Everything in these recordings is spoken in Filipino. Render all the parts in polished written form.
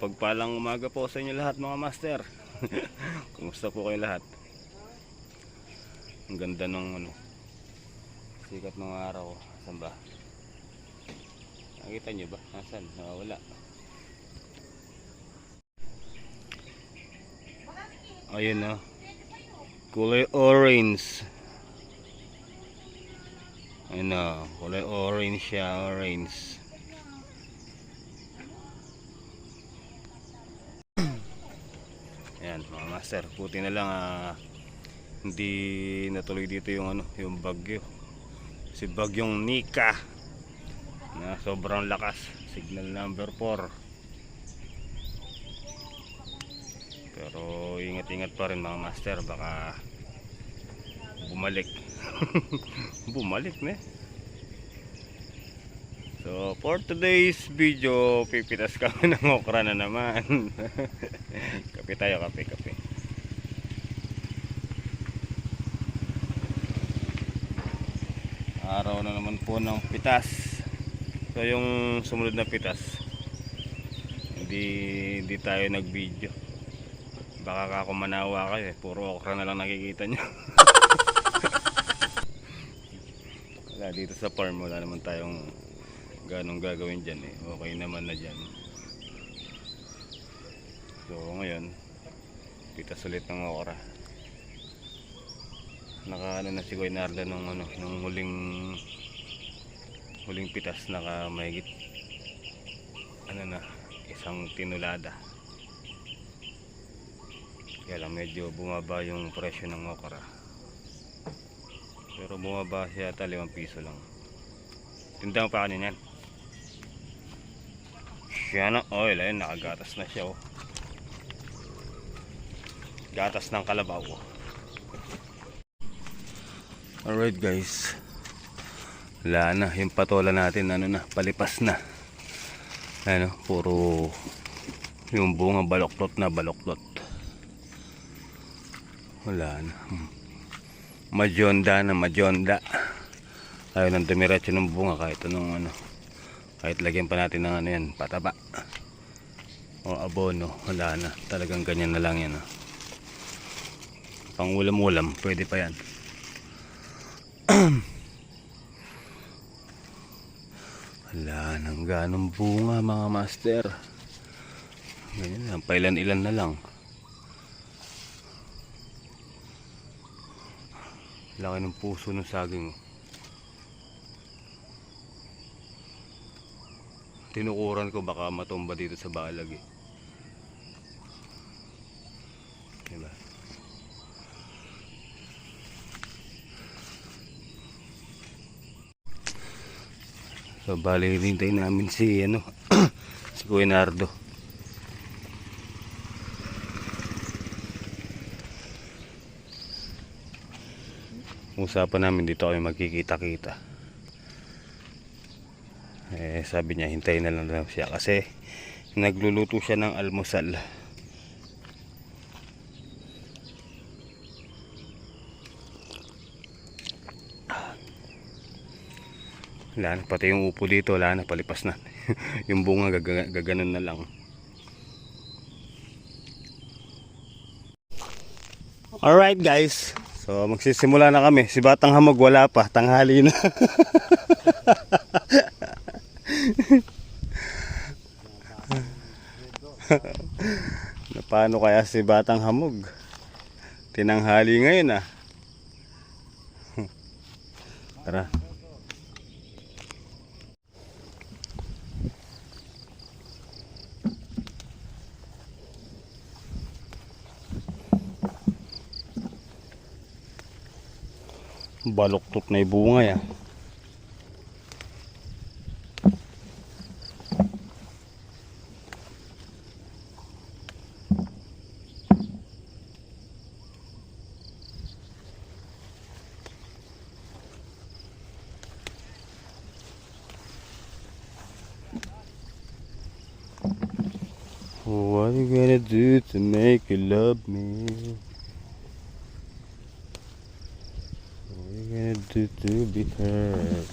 Mapagpalang umaga po sa inyo lahat mga master. Kumusta po kayo lahat? Ang ganda ng sikat ng araw. Saan ba? Nakita nyo ba? Nasaan? Wala. Ayun na. Kulay orange. Ayun na. Kulay orange siya. Orange. Ayan mga master. Buti na lang hindi natuloy dito yung yung bagyo. Si bagyong Nika na sobrang lakas. Signal number 4. Pero ingat-ingat pa rin mga master, baka bumalik. Bumalik na. So for today's video, pipitas kami ng okra na naman. Kape tayo, kape. Araw na naman po ng pitas. So yung sumunod na pitas, hindi tayo nag video. Baka ako manawa kayo, puro okra na lang nakikita nyo. Wala, dito sa farm wala naman tayong ganong gagawin dyan eh. Okay naman na dyan. So ngayon, pitas ulit ng okra. Naka na si Kuya Narda nung huling pitas, naka mahigit isang tinulada. Kaya lang medyo bumaba yung presyo ng okra. Pero bumaba siya ata 5 piso lang. Tindang pa kanina yan. Siya na oil, ayun, nakagatas na siya. Gatas ng kalabaw. Alright guys, wala na yung patola natin, palipas na. Puro yung bunga baloklot. Wala na. Majonda. Ayaw nang dumiretso ng bunga kahit anong kahit lagyan pa natin ng yan, pataba o abono. Wala na, talagang ganyan na lang yan. Pang ulam pwede pa yan. Wala nang ganong bunga mga master. Ganyan lang, pailan-ilan na lang. Laki ng puso ng saging. Tinukuran ko baka matumba dito sa balag eh. Diba? So bali hintay namin si si Kuya Nardo. Usapan namin dito kami magkikita-kita. Sabi niya hintayin na lang daw siya kasi nagluluto siya ng almusal. Wala na, pati yung upo dito wala na, palipas na. Yung bunga gaganon na lang. Alright guys, so magsisimula na kami. Si Batang Hamog wala pa, tanghali na. Paano kaya si Batang Hamog? Tinanghali ngayon Tara. Baluktot na yung bunga ya. What are you gonna do to make you love me? What are you gonna do to be hurt?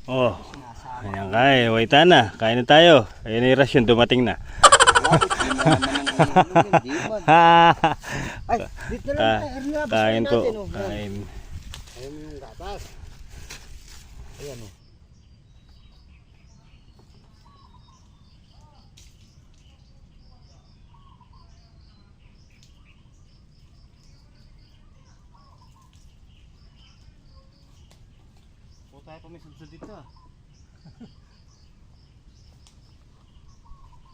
Oh, ayan kay, waita na. Kain na tayo. Ayun na yung rasyon, dumating na. Ay, dito lang tayo. Kain ko. Kain. Ayun yung gatas. Ayan o. O tayo pa may sudsud dito ah.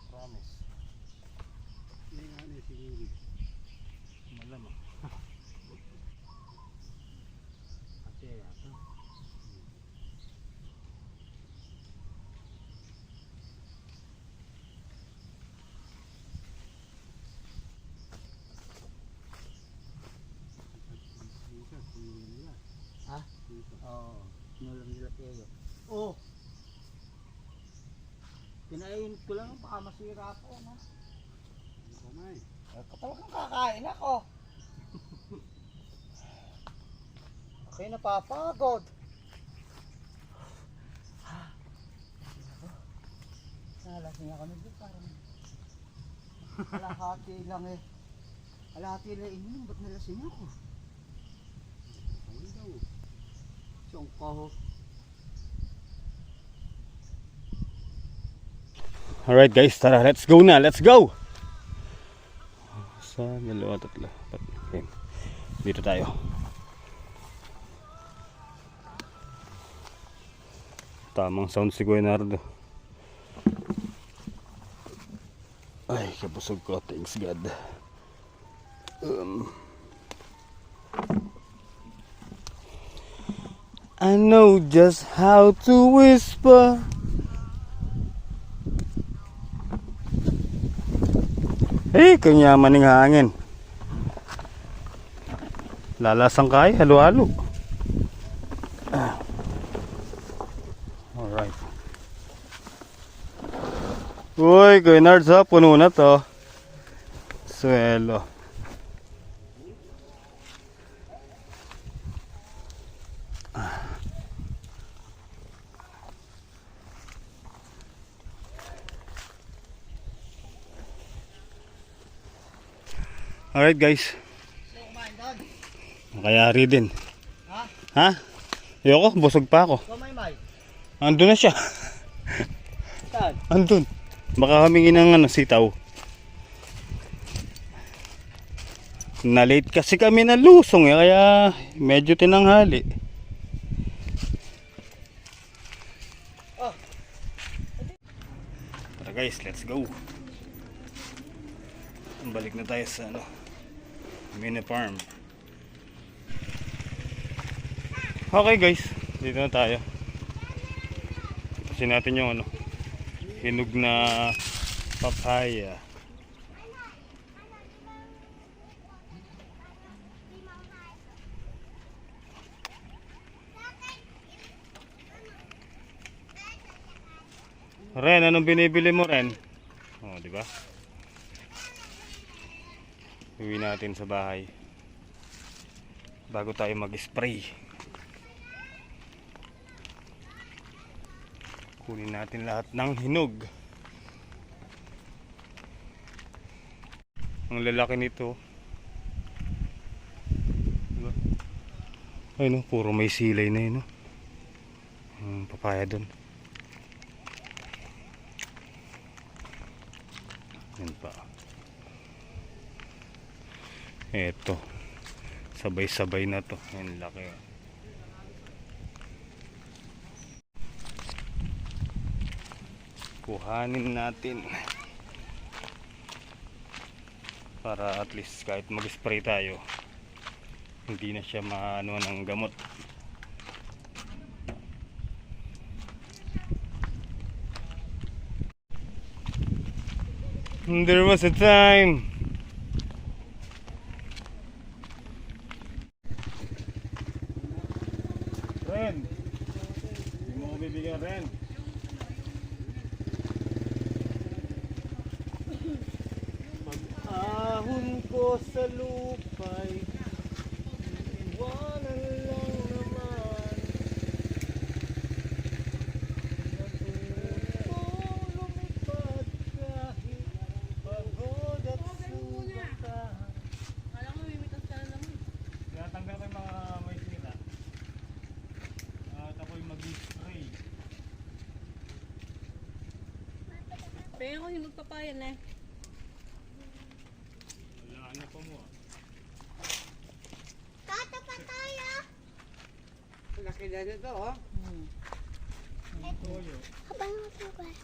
Promise. Hindi nga na siguro. Malamang. Ate, ato. Ha? Oo. Sinulam nila kayo. Oo. Kinain ko lang, baka masira ako, no? Hindi ko may. Talagang kakain ako. Okay, napapagod. Nalasing ako na dito, parang kalahati lang eh. Kalahati lang ininom, ba't nalasing ako? Ano daw? Siyang kaho. Alright guys, tara, let's go na, let's go! Sa dalawa, tatlo, apat. Okay. Dito tayo. Tamang sound si Guenardo. Ay, kabusog ko, thanks God. I know just how to whisper. Eh, kanyaman ng hangin. Lalasang kaya, halo-halo. Alright. Uy, Guenard sa puno na to. Swelo. Alright guys. Nakayari din. Ha? Ha? Ayoko, busog pa ako. Kamay-may. Andun na siya. Saan? Andun. Baka humingi ng sitaw. Na-late kasi kami na lusong eh, kaya medyo tinanghali. Oh. Tara guys, let's go. Balik na tayo sa mini farm. Okay guys, dito na tayo. Kasi natin yung hinog na papaya. Ren, anong binibili mo, Ren? Oh, di ba? Uwi natin sa bahay bago tayo mag-spray. Kunin natin lahat ng hinog. Ang lalaki nito. Diba? Ay no, puro may silay na yun, no? Papaya dun. Yan pa. Eto. Sabay-sabay na to. Yan laki. Kuhanin natin. Para at least kahit mag-spray tayo, hindi na siya maano ng gamot. There was a time. Ren, hindi mo ko bibigyan, Ren. Pag-ahon ko sa lupay, iwanan lang naman. Kaya ako yung magpapayan eh. Tata pa tayo. Laki na nito, oh. Habang masugal.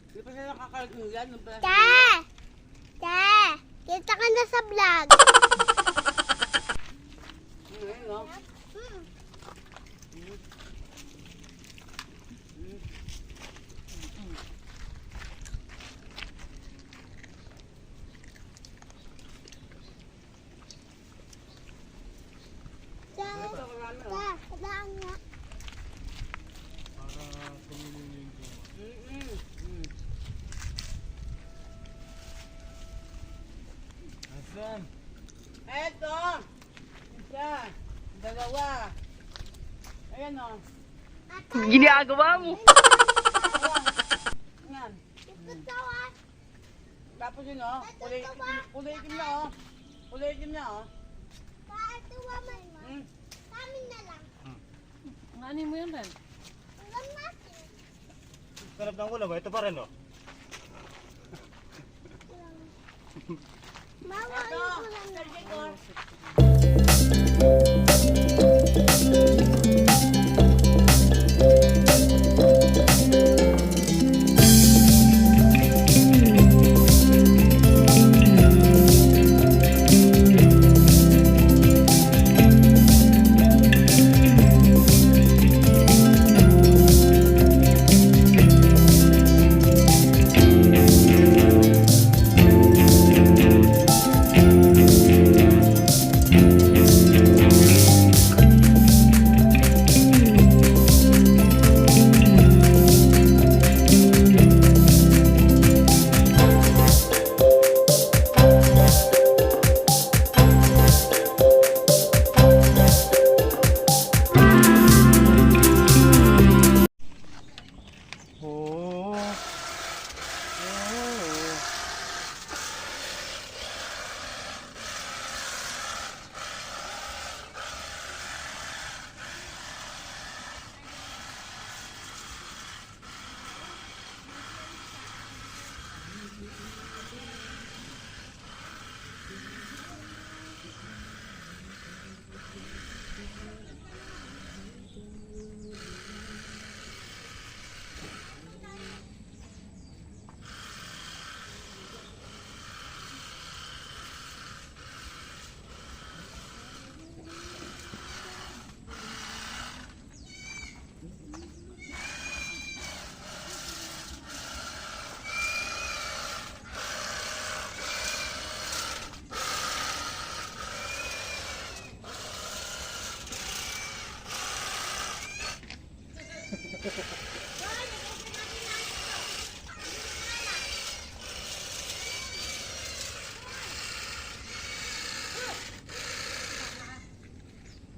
Di pa sila nakakalagang yan. Nung pala- Te! Te! Kita ka na sa vlog. Ayun, no? Te! Ito, marami, oh. Te! Kadaan nga. Asan? Eto! Isa, dalawa. Ayan, oh. Ginagawa mo. Yan. Ito tawa. Tapos yun, oh. Kulay itim na, oh. Kulay itim na, oh. Paatuwa man mo. Hmm. Kami na lang. Ano mo yan, Ren? Ulam natin. Sarap ng ulam, ito pa rin oh. Mawa Eto, yung ulam Sir natin. Jigor.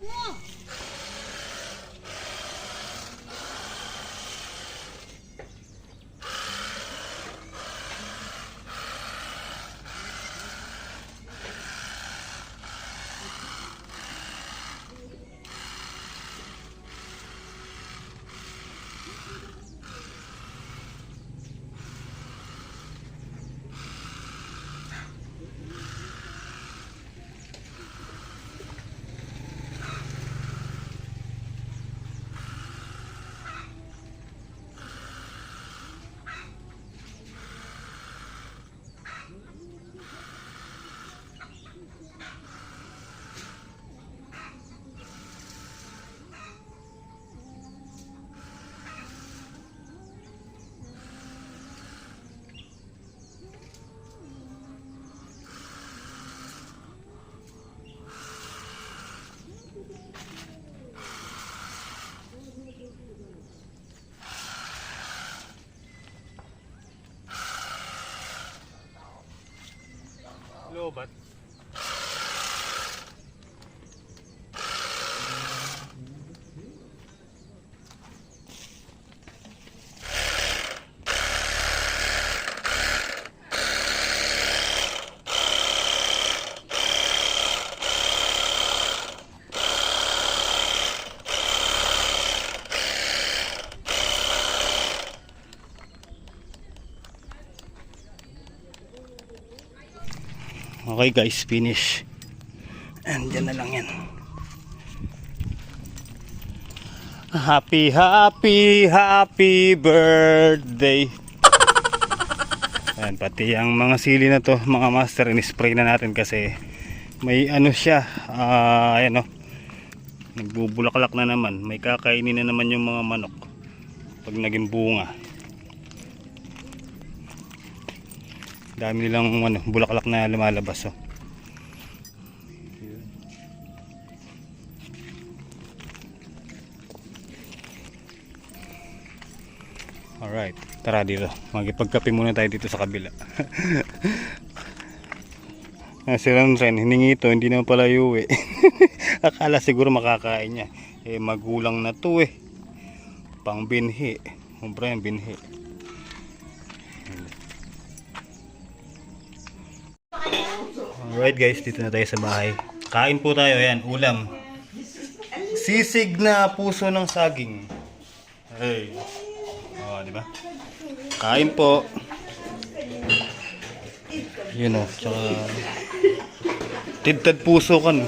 Oh. Okay guys, finish. Andyan na lang yan. Happy, happy, happy birthday. Ayan, pati ang mga sili na to, mga master, in-spray na natin kasi may ano siya, ayan o, nagbubulaklak na naman. May kakainin na naman yung mga manok pag naging bunga. Dami nilang ano, bulaklak na lumalabas oh. Alright, tara dito. Magipagkape muna tayo dito sa kabila. Si Ren, hiningi ito, hindi naman pala yuwi. Akala siguro makakain niya. Eh, magulang na to eh. Pang binhi. Umbra yung binhi. Alright guys, dito na tayo sa bahay. Kain po tayo, ayan, ulam. Sisig na puso ng saging. Hey. Oh, di ba? Kain po. Yun oh, tsaka tidtad puso kan.